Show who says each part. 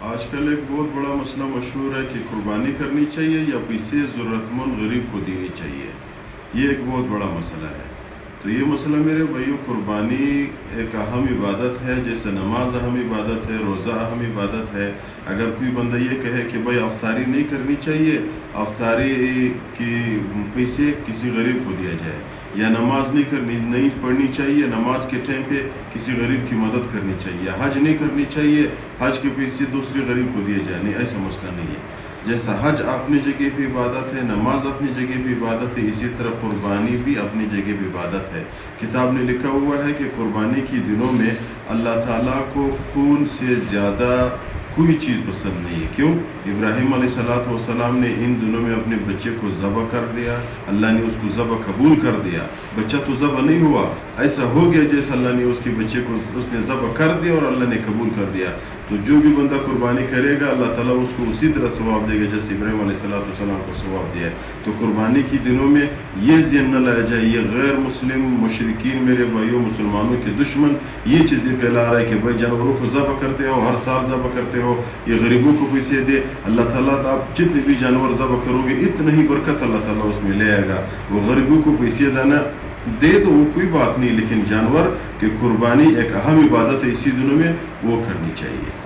Speaker 1: آج کل ایک بہت بڑا مسئلہ مشہور ہے کہ قربانی کرنی چاہیے یا پیسے ضرورت مند غریب کو دینی چاہیے. یہ ایک بہت بڑا مسئلہ ہے. تو یہ مسئلہ میرے بھائیوں، قربانی ایک اہم عبادت ہے، جیسے نماز اہم عبادت ہے، روزہ اہم عبادت ہے. اگر کوئی بندہ یہ کہے کہ بھائی افطاری نہیں کرنی چاہیے، افطاری کی پیسے کسی غریب کو دیا جائے، یا نماز نہیں پڑھنی چاہیے، نماز کے ٹائم پہ کسی غریب کی مدد کرنی چاہیے، حج نہیں کرنی چاہیے، حج کے پیسے دوسرے غریب کو دیے جائے، نہیں، ایسا مسئلہ نہیں ہے. جیسا حج اپنی جگہ پہ عبادت ہے، نماز اپنی جگہ پہ عبادت ہے، اسی طرح قربانی بھی اپنی جگہ پہ عبادت ہے. کتاب نے لکھا ہوا ہے کہ قربانی کے دنوں میں اللہ تعالیٰ کو خون سے زیادہ کوئی چیز پسند نہیں ہے. کیوں؟ ابراہیم علیہ السلام نے ان دنوں میں اپنے بچے کو ذبح کر دیا، اللہ نے اس کو ذبح قبول کر دیا. بچہ تو ذبح نہیں ہوا، ایسا ہو گیا جیسے اللہ نے اس کے بچے کو اس نے ذبح کر دیا اور اللہ نے قبول کر دیا. تو جو بھی بندہ قربانی کرے گا اللہ تعالیٰ اس کو اسی طرح ثواب دے گا جیسے ابراہیم علیہ السلام کو ثواب دیا ہے. تو قربانی کے دنوں میں یہ ذہن نہ لایا جائے، یہ غیر مسلم مشرکین میرے بھائیوں، مسلمانوں کے دشمن یہ چیزیں پھیلا رہا ہے کہ بھائی جانوروں کو ذبح کرتے ہو، ہر سال ذبح کرتے ہو، یہ غریبوں کو پیسے دے. اللہ تعالیٰ آپ جتنے بھی جانور ذبح کرو گے اتنا ہی برکت اللہ تعالیٰ اس میں لے آئے گا. وہ غریبوں کو پیسے دینا دے تو وہ کوئی بات نہیں، لیکن جانور کی قربانی ایک اہم عبادت ہے، اسی دنوں میں وہ کرنی چاہیے.